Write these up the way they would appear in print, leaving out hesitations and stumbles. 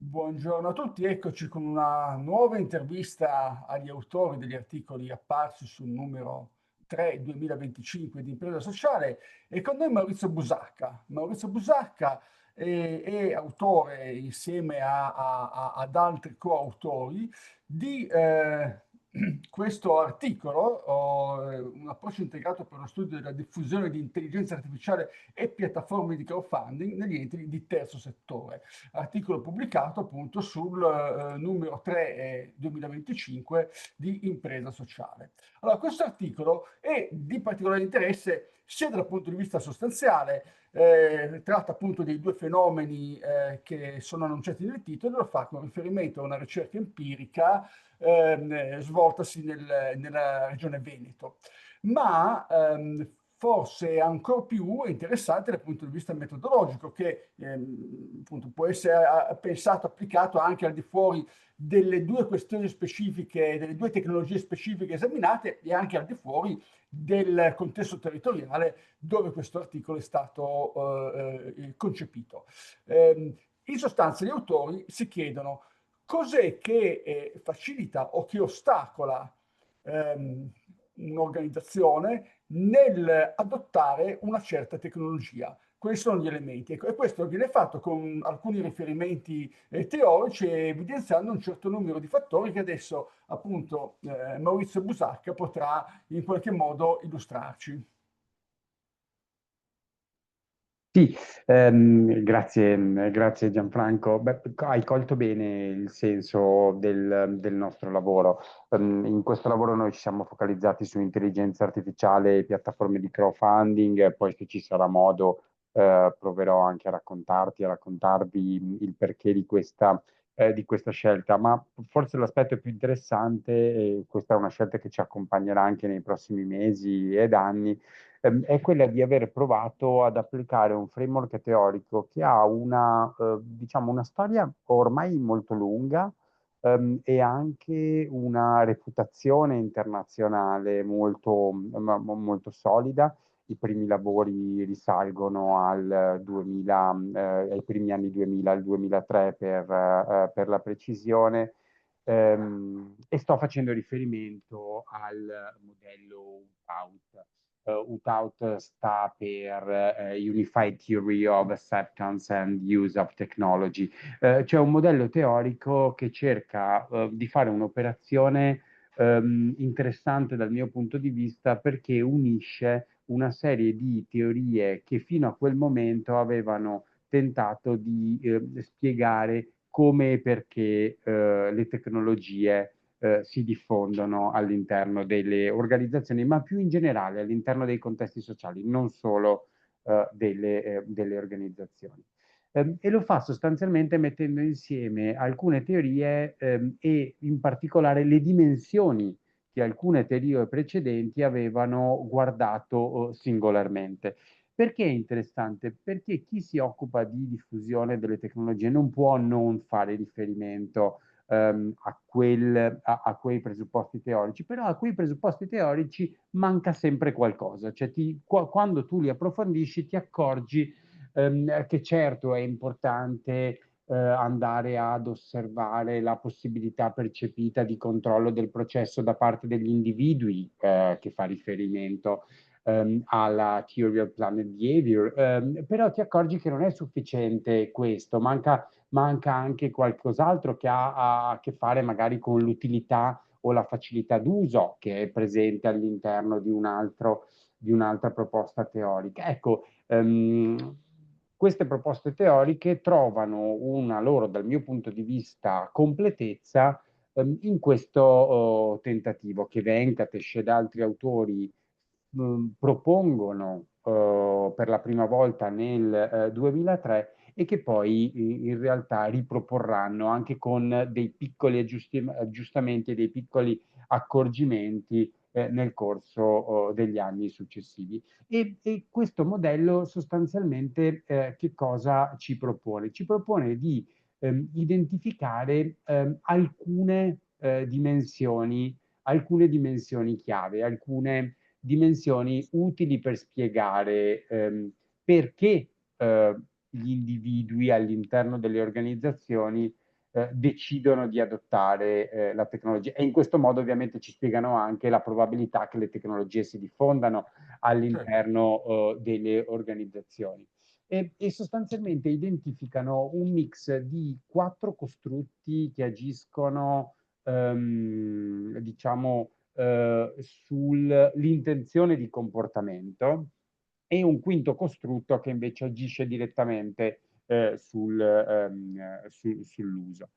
Buongiorno a tutti, eccoci con una nuova intervista agli autori degli articoli apparsi sul numero 3 2025 di Impresa Sociale e con noi Maurizio Busacca. Maurizio Busacca è autore insieme ad altri coautori di questo articolo, un approccio integrato per lo studio della diffusione di intelligenza artificiale e piattaforme di crowdfunding negli enti di terzo settore, articolo pubblicato appunto sul numero 3 2025 di Impresa Sociale. Allora, questo articolo è di particolare interesse sia dal punto di vista sostanziale, tratta appunto dei due fenomeni che sono annunciati nel titolo, e lo fa con riferimento a una ricerca empirica svoltasi nella regione Veneto. Ma forse ancora più interessante dal punto di vista metodologico, che appunto può essere pensato, applicato anche al di fuori delle due questioni specifiche, delle due tecnologie specifiche esaminate e anche al di fuori del contesto territoriale dove questo articolo è stato concepito. In sostanza gli autori si chiedono cos'è che facilita o che ostacola ehm, un'organizzazione nel adottare una certa tecnologia. Questi sono gli elementi. Ecco, e questo viene fatto con alcuni riferimenti teorici, evidenziando un certo numero di fattori che adesso appunto Maurizio Busacca potrà in qualche modo illustrarci. Sì, grazie Gianfranco. Beh, hai colto bene il senso del nostro lavoro. In questo lavoro noi ci siamo focalizzati su intelligenza artificiale e piattaforme di crowdfunding, e poi se ci sarà modo proverò anche a raccontarti, a raccontarvi il perché di questa scelta. Ma forse l'aspetto più interessante, e questa è una scelta che ci accompagnerà anche nei prossimi mesi ed anni, è quella di aver provato ad applicare un framework teorico che ha diciamo, una storia ormai molto lunga, e anche una reputazione internazionale molto solida. I primi lavori risalgono al 2000, ai primi anni 2000, al 2003 per la precisione. E sto facendo riferimento al modello UTAUT. UTAUT sta per Unified Theory of Acceptance and Use of Technology. Cioè un modello teorico che cerca di fare un'operazione interessante dal mio punto di vista, perché unisce una serie di teorie che fino a quel momento avevano tentato di spiegare come e perché le tecnologie si diffondono all'interno delle organizzazioni, ma più in generale all'interno dei contesti sociali, non solo delle organizzazioni. E lo fa sostanzialmente mettendo insieme alcune teorie e in particolare le dimensioni che alcune teorie precedenti avevano guardato singolarmente. Perché è interessante? Perché chi si occupa di diffusione delle tecnologie non può non fare riferimento a quei presupposti teorici, però a quei presupposti teorici manca sempre qualcosa, cioè quando tu li approfondisci ti accorgi che certo è importante andare ad osservare la possibilità percepita di controllo del processo da parte degli individui, che fa riferimento alla Theory of Planned Behavior, però ti accorgi che non è sufficiente questo, manca anche qualcos'altro che ha a che fare magari con l'utilità o la facilità d'uso che è presente all'interno di un'altra proposta teorica. Ecco, queste proposte teoriche trovano una loro, dal mio punto di vista, completezza in questo tentativo che Venkatesh ed altri autori propongono per la prima volta nel 2003, e che poi in realtà riproporranno anche con dei piccoli aggiustamenti e dei piccoli accorgimenti nel corso degli anni successivi. E questo modello sostanzialmente che cosa ci propone? Ci propone di identificare alcune dimensioni chiave, alcune dimensioni utili per spiegare perché gli individui all'interno delle organizzazioni decidono di adottare la tecnologia. E in questo modo ovviamente ci spiegano anche la probabilità che le tecnologie si diffondano certo. all'interno delle organizzazioni. E sostanzialmente identificano un mix di 4 costrutti che agiscono, diciamo, sull'intenzione di comportamento, e un quinto costrutto che invece agisce direttamente sull'uso.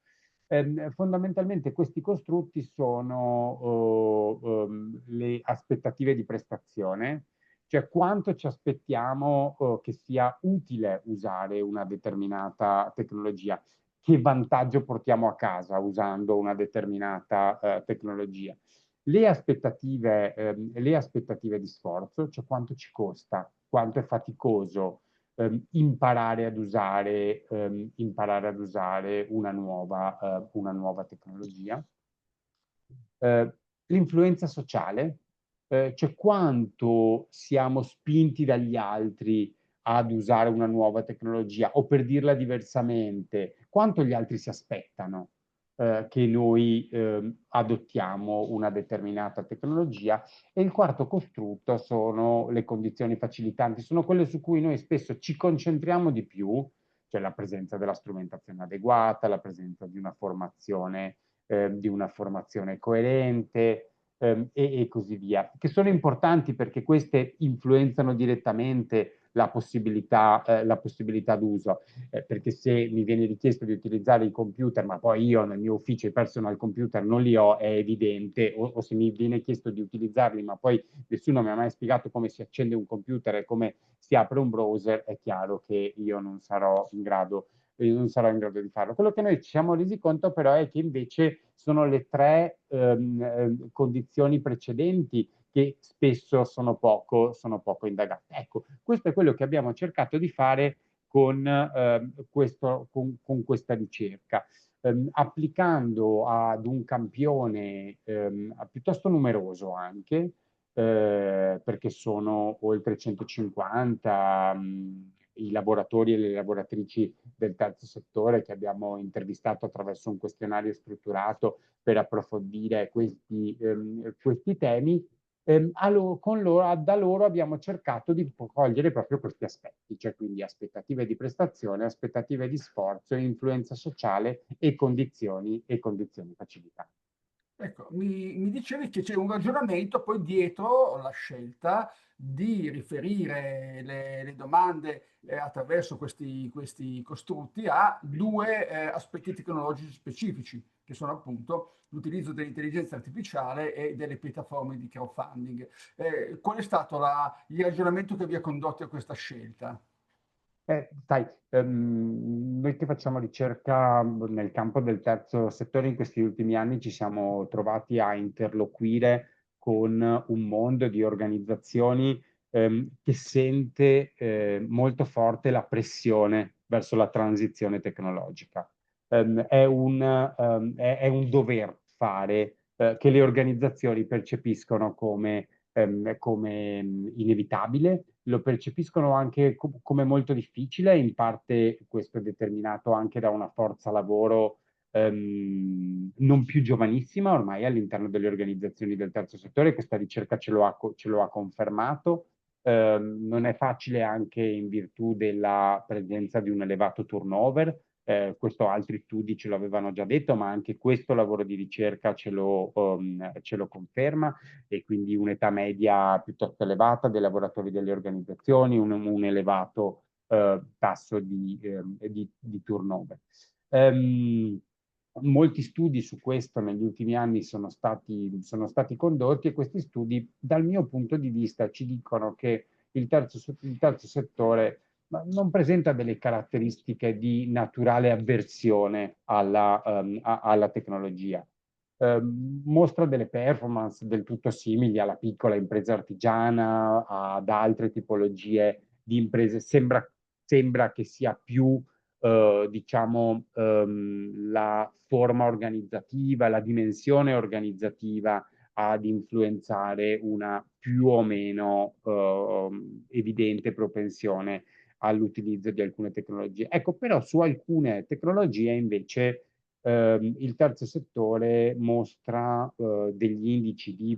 Fondamentalmente questi costrutti sono le aspettative di prestazione, cioè quanto ci aspettiamo che sia utile usare una determinata tecnologia, che vantaggio portiamo a casa usando una determinata tecnologia. Le aspettative di sforzo, cioè quanto ci costa, quanto è faticoso imparare ad usare una nuova tecnologia. L'influenza sociale, cioè quanto siamo spinti dagli altri ad usare una nuova tecnologia, o per dirla diversamente, quanto gli altri si aspettano che noi adottiamo una determinata tecnologia. E il quarto costrutto sono le condizioni facilitanti, sono quelle su cui noi spesso ci concentriamo di più, cioè la presenza della strumentazione adeguata, la presenza di una formazione coerente e così via, che sono importanti perché queste influenzano direttamente la possibilità d'uso, perché se mi viene richiesto di utilizzare il computer, ma poi io nel mio ufficio i personal computer non li ho, è evidente, o se mi viene chiesto di utilizzarli, ma poi nessuno mi ha mai spiegato come si accende un computer e come si apre un browser, è chiaro che io non sarò in grado di farlo. Quello che noi ci siamo resi conto però è che invece sono le 3 condizioni precedenti che spesso sono poco indagate. Ecco, questo è quello che abbiamo cercato di fare con questa ricerca, applicando ad un campione piuttosto numeroso anche, perché sono oltre 150 i laboratori e le lavoratrici del terzo settore che abbiamo intervistato attraverso un questionario strutturato per approfondire questi temi. Da loro abbiamo cercato di cogliere proprio questi aspetti, cioè quindi aspettative di prestazione, aspettative di sforzo, influenza sociale e condizioni facilitanti. Ecco, mi dicevi che c'è un ragionamento poi dietro la scelta di riferire le domande attraverso questi costrutti a due aspetti tecnologici specifici, che sono appunto l'utilizzo dell'intelligenza artificiale e delle piattaforme di crowdfunding. Qual è stato il ragionamento che vi ha condotto a questa scelta? Sai, noi che facciamo ricerca nel campo del terzo settore in questi ultimi anni ci siamo trovati a interloquire con un mondo di organizzazioni che sente molto forte la pressione verso la transizione tecnologica. È un dover fare che le organizzazioni percepiscono come inevitabile, lo percepiscono anche come molto difficile, in parte questo è determinato anche da una forza lavoro non più giovanissima ormai all'interno delle organizzazioni del terzo settore. Questa ricerca ce lo ha confermato. Non è facile anche in virtù della presenza di un elevato turnover. Questo altri studi ce lo avevano già detto, ma anche questo lavoro di ricerca ce lo conferma, e quindi un'età media piuttosto elevata dei lavoratori delle organizzazioni, un elevato tasso di turnover. Um, Molti studi su questo negli ultimi anni sono stati condotti, e questi studi dal mio punto di vista ci dicono che il terzo settore non presenta delle caratteristiche di naturale avversione alla tecnologia. Mostra delle performance del tutto simili alla piccola impresa artigiana, ad altre tipologie di imprese. Sembra che sia più, diciamo, la forma organizzativa, la dimensione organizzativa ad influenzare una più o meno evidente propensione all'utilizzo di alcune tecnologie. Ecco, però su alcune tecnologie invece il terzo settore mostra degli indici di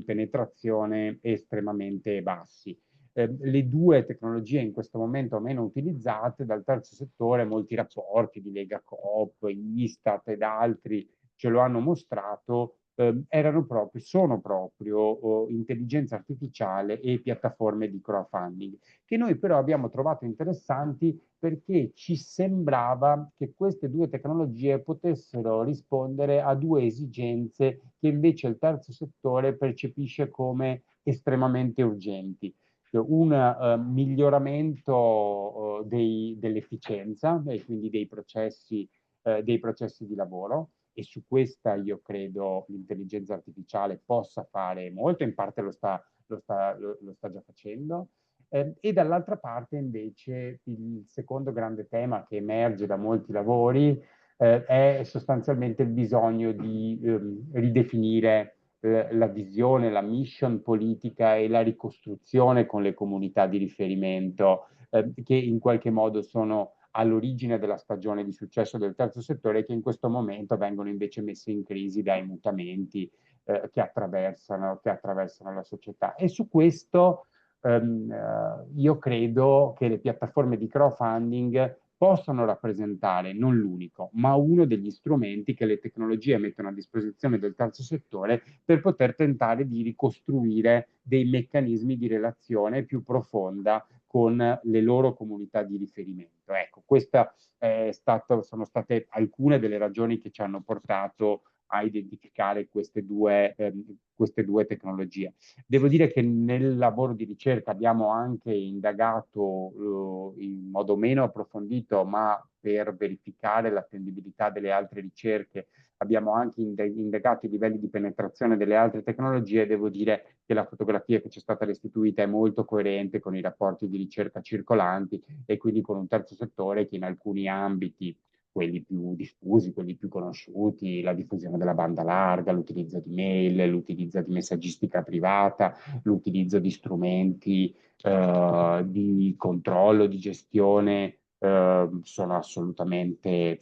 penetrazione estremamente bassi. Le due tecnologie in questo momento meno utilizzate dal terzo settore, molti rapporti di Legacoop, Istat ed altri ce lo hanno mostrato, sono proprio intelligenza artificiale e piattaforme di crowdfunding, che noi però abbiamo trovato interessanti perché ci sembrava che queste due tecnologie potessero rispondere a due esigenze che invece il terzo settore percepisce come estremamente urgenti. Un miglioramento dell'efficienza e quindi dei processi di lavoro, e su questa io credo l'intelligenza artificiale possa fare molto, in parte lo sta già facendo. E dall'altra parte invece il secondo grande tema che emerge da molti lavori è sostanzialmente il bisogno di ridefinire la visione, la mission politica e la ricostruzione con le comunità di riferimento che in qualche modo sono all'origine della stagione di successo del terzo settore e che in questo momento vengono invece messe in crisi dai mutamenti che attraversano la società. E su questo io credo che le piattaforme di crowdfunding possono rappresentare non l'unico, ma uno degli strumenti che le tecnologie mettono a disposizione del terzo settore per poter tentare di ricostruire dei meccanismi di relazione più profonda con le loro comunità di riferimento. Ecco, sono state alcune delle ragioni che ci hanno portato a identificare queste due tecnologie. Devo dire che nel lavoro di ricerca abbiamo anche indagato in modo meno approfondito, ma per verificare l'attendibilità delle altre ricerche, abbiamo anche indagato i livelli di penetrazione delle altre tecnologie. Devo dire che la fotografia che ci è stata restituita è molto coerente con i rapporti di ricerca circolanti e quindi con un terzo settore che in alcuni ambiti, quelli più diffusi, quelli più conosciuti, la diffusione della banda larga, l'utilizzo di mail, l'utilizzo di messaggistica privata, l'utilizzo di strumenti di controllo, di gestione, sono assolutamente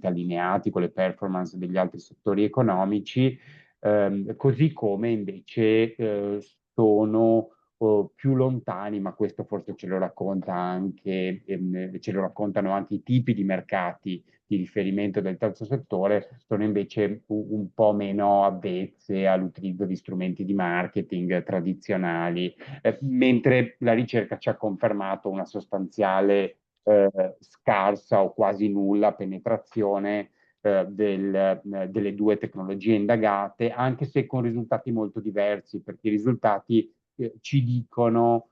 allineati con le performance degli altri settori economici, così come invece sono più lontani, ma questo forse ce lo raccontano anche i tipi di mercati di riferimento del terzo settore, sono invece un po' meno avvezze all'utilizzo di strumenti di marketing tradizionali, mentre la ricerca ci ha confermato una sostanziale scarsa o quasi nulla penetrazione delle due tecnologie indagate, anche se con risultati molto diversi, perché i risultati ci dicono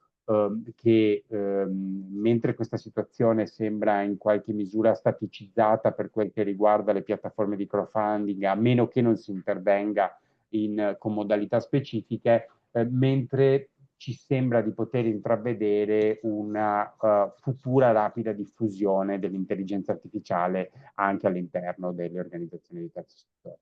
che mentre questa situazione sembra in qualche misura staticizzata per quel che riguarda le piattaforme di crowdfunding, a meno che non si intervenga con modalità specifiche, mentre ci sembra di poter intravedere una futura rapida diffusione dell'intelligenza artificiale anche all'interno delle organizzazioni di terzo settore.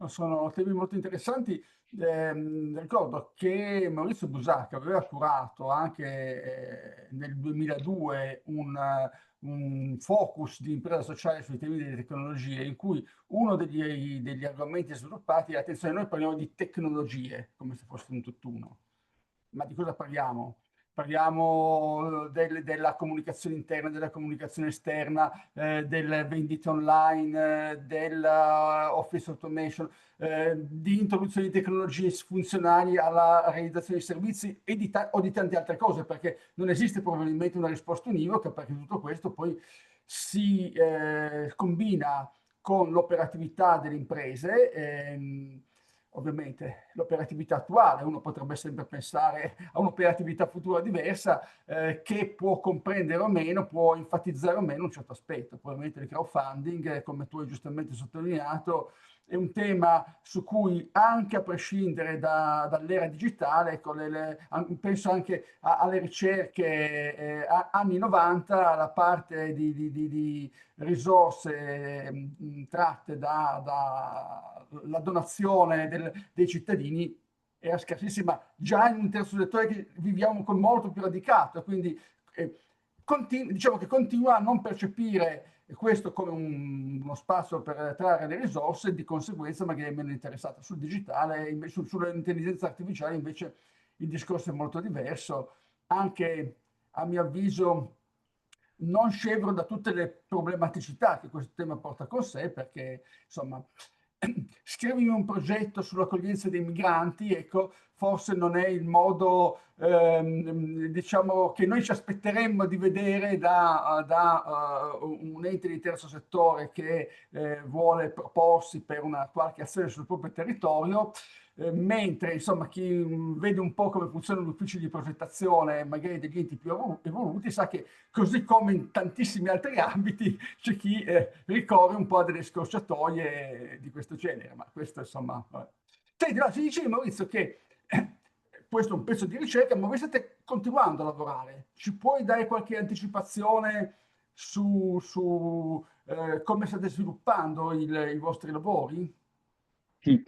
Sono temi molto interessanti. Ricordo che Maurizio Busacca aveva curato anche nel 2002 un focus di impresa sociale sui temi delle tecnologie, in cui uno degli argomenti sviluppati è: attenzione, noi parliamo di tecnologie come se fosse un tutt'uno. Ma di cosa parliamo? Parliamo della comunicazione interna, della comunicazione esterna, delle vendite online, dell'office automation, di introduzione di tecnologie funzionali alla realizzazione di servizi o di tante altre cose, perché non esiste probabilmente una risposta univoca, perché tutto questo poi si combina con l'operatività delle imprese. Ovviamente l'operatività attuale, uno potrebbe sempre pensare a un'operatività futura diversa che può comprendere o meno, può enfatizzare o meno un certo aspetto. Probabilmente il crowdfunding, come tu hai giustamente sottolineato, è un tema su cui, anche a prescindere dall'era digitale, ecco, penso anche alle ricerche anni 90, la parte di risorse tratte dalla donazione dei cittadini era scarsissima, già in un terzo settore che viviamo con molto più radicato, quindi diciamo che continua a non percepire e questo come uno spazio per trarre le risorse, di conseguenza magari è meno interessata sul digitale, sull'intelligenza artificiale invece il discorso è molto diverso, anche a mio avviso non scevro da tutte le problematicità che questo tema porta con sé, perché insomma scrivimi un progetto sull'accoglienza dei migranti, ecco, forse non è il modo, diciamo, che noi ci aspetteremmo di vedere da un ente di terzo settore che vuole proporsi per una qualche azione sul proprio territorio. Mentre insomma chi vede un po' come funzionano gli uffici di progettazione, magari degli enti più evoluti, sa che così come in tantissimi altri ambiti c'è chi ricorre un po' a delle scorciatoie di questo genere, ma questo insomma... vabbè. Senti, no, ci dicevi Maurizio che questo è un pezzo di ricerca, ma voi state continuando a lavorare. Ci puoi dare qualche anticipazione su come state sviluppando i vostri lavori? Sì,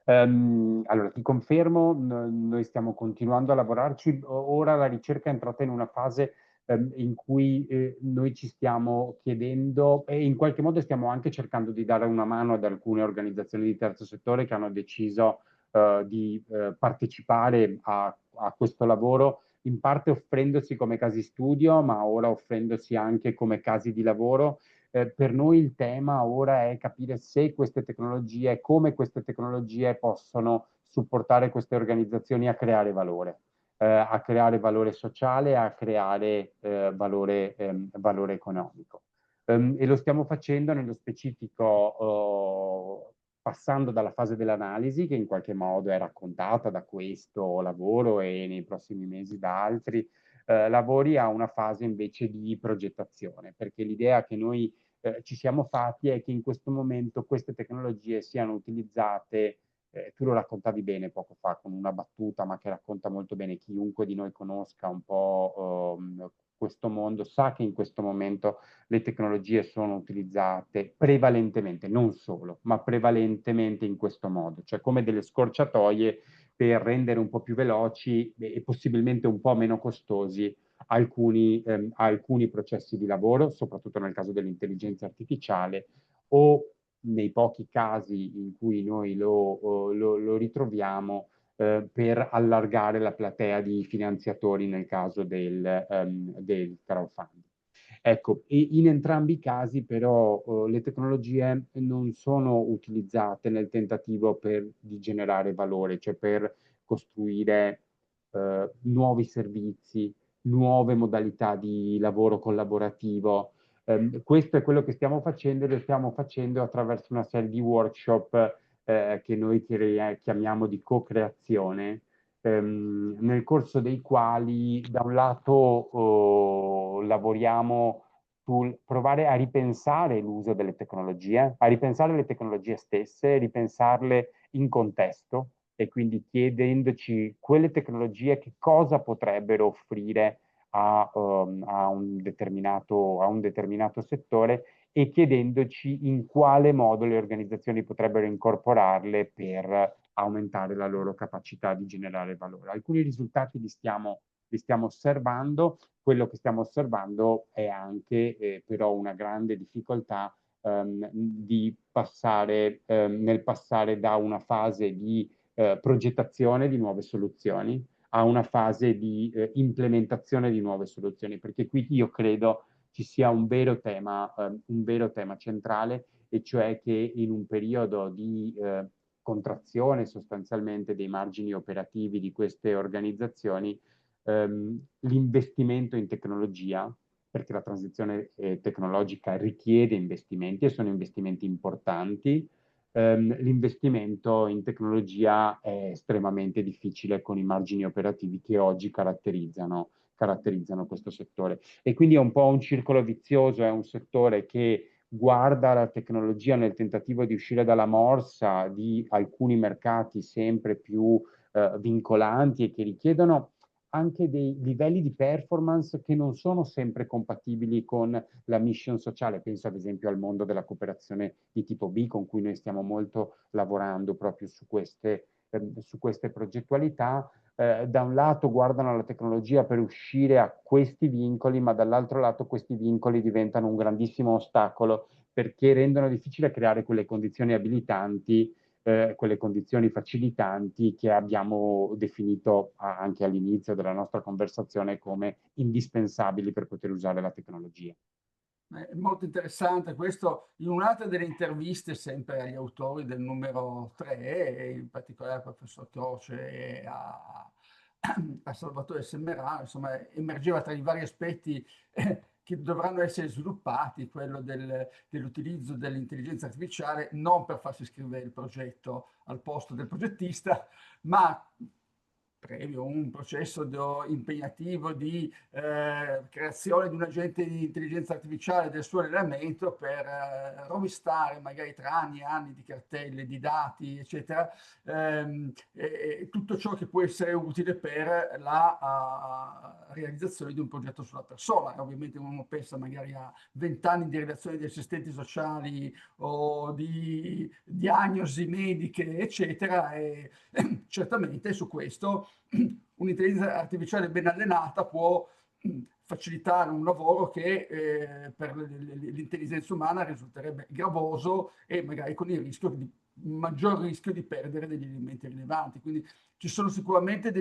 allora ti confermo, noi stiamo continuando a lavorarci. Ora la ricerca è entrata in una fase in cui noi ci stiamo chiedendo e in qualche modo stiamo anche cercando di dare una mano ad alcune organizzazioni di terzo settore che hanno deciso di partecipare a questo lavoro, in parte offrendosi come casi studio, ma ora offrendosi anche come casi di lavoro. Per noi il tema ora è capire se queste tecnologie, come queste tecnologie possono supportare queste organizzazioni a creare valore sociale, a creare valore economico. E lo stiamo facendo nello specifico passando dalla fase dell'analisi, che in qualche modo è raccontata da questo lavoro e nei prossimi mesi da altri lavori, a una fase invece di progettazione, perché l'idea che noi ci siamo fatti è che in questo momento queste tecnologie siano utilizzate, tu lo raccontavi bene poco fa con una battuta, ma che racconta molto bene chiunque di noi conosca un po' questo mondo, sa che in questo momento le tecnologie sono utilizzate prevalentemente, non solo, ma prevalentemente in questo modo, cioè come delle scorciatoie per rendere un po' più veloci e possibilmente un po' meno costosi alcuni processi di lavoro, soprattutto nel caso dell'intelligenza artificiale, o nei pochi casi in cui noi lo ritroviamo per allargare la platea di finanziatori nel caso del crowdfunding. Ecco, in entrambi i casi però le tecnologie non sono utilizzate nel tentativo di generare valore, cioè per costruire nuovi servizi, nuove modalità di lavoro collaborativo. Questo è quello che stiamo facendo e lo stiamo facendo attraverso una serie di workshop che noi chiamiamo di co-creazione, nel corso dei quali da un lato lavoriamo sul provare a ripensare l'uso delle tecnologie, a ripensare le tecnologie stesse, ripensarle in contesto e quindi chiedendoci quelle tecnologie che cosa potrebbero offrire a un determinato settore e chiedendoci in quale modo le organizzazioni potrebbero incorporarle per aumentare la loro capacità di generare valore. Alcuni risultati li stiamo osservando, quello che stiamo osservando è anche però una grande difficoltà nel passare da una fase di progettazione di nuove soluzioni a una fase di implementazione di nuove soluzioni, perché qui io credo ci sia un vero tema centrale, e cioè che in un periodo di contrazione sostanzialmente dei margini operativi di queste organizzazioni, l'investimento in tecnologia, perché la transizione tecnologica richiede investimenti e sono investimenti importanti, l'investimento in tecnologia è estremamente difficile con i margini operativi che oggi caratterizzano questo settore. E quindi è un po' un circolo vizioso, è un settore che guarda la tecnologia nel tentativo di uscire dalla morsa di alcuni mercati sempre più vincolanti e che richiedono anche dei livelli di performance che non sono sempre compatibili con la mission sociale. Penso ad esempio al mondo della cooperazione di tipo B, con cui noi stiamo molto lavorando proprio su queste progettualità, da un lato guardano alla tecnologia per uscire a questi vincoli, ma dall'altro lato questi vincoli diventano un grandissimo ostacolo perché rendono difficile creare quelle condizioni abilitanti, quelle condizioni facilitanti che abbiamo definito anche all'inizio della nostra conversazione come indispensabili per poter usare la tecnologia. È molto interessante questo, in un'altra delle interviste sempre agli autori del numero 3, e in particolare al professor Croce e a Salvatore Semmerano, insomma, emergeva tra i vari aspetti che dovranno essere sviluppati, quello dell'utilizzo dell'intelligenza artificiale non per farsi scrivere il progetto al posto del progettista, ma previo un processo impegnativo di creazione di un agente di intelligenza artificiale del suo allenamento per rovistare magari tra anni e anni di cartelle, di dati, eccetera, e tutto ciò che può essere utile per la realizzazione di un progetto sulla persona. E ovviamente uno pensa magari a 20 anni di relazione di assistenti sociali o di diagnosi mediche, eccetera, e certamente su questo un'intelligenza artificiale ben allenata può facilitare un lavoro che per l'intelligenza umana risulterebbe gravoso e magari con il maggior rischio di perdere degli elementi rilevanti. Quindi ci sono sicuramente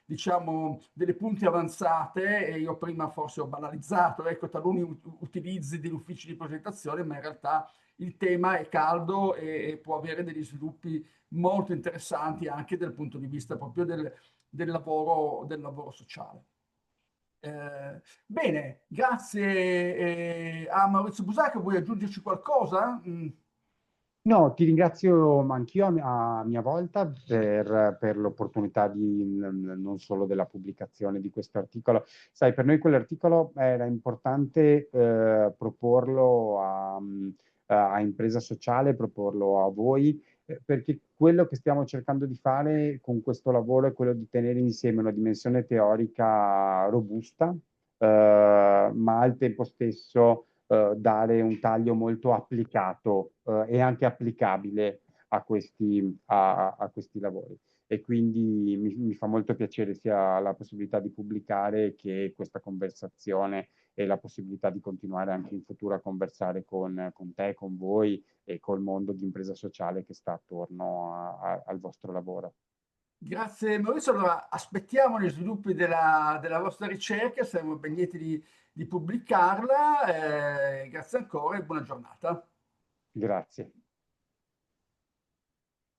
diciamo, delle punti avanzate, e io prima forse ho banalizzato, ecco, taluni utilizzi degli uffici di progettazione, ma in realtà il tema è caldo e può avere degli sviluppi molto interessanti anche dal punto di vista proprio del lavoro sociale. Bene, grazie a Maurizio Busacca. Vuoi aggiungerci qualcosa? No, ti ringrazio anch'io a mia volta per l'opportunità non solo della pubblicazione di questo articolo. Sai, per noi quell'articolo era importante proporlo a Impresa Sociale, proporlo a voi, perché quello che stiamo cercando di fare con questo lavoro è quello di tenere insieme una dimensione teorica robusta, ma al tempo stesso dare un taglio molto applicato e anche applicabile a questi lavori. E quindi mi fa molto piacere sia la possibilità di pubblicare che questa conversazione e la possibilità di continuare anche in futuro a conversare con te, con voi e col mondo di impresa sociale che sta attorno al vostro lavoro. Grazie Maurizio, allora aspettiamo gli sviluppi della vostra ricerca, saremo ben lieti di pubblicarla. Grazie ancora e buona giornata. Grazie.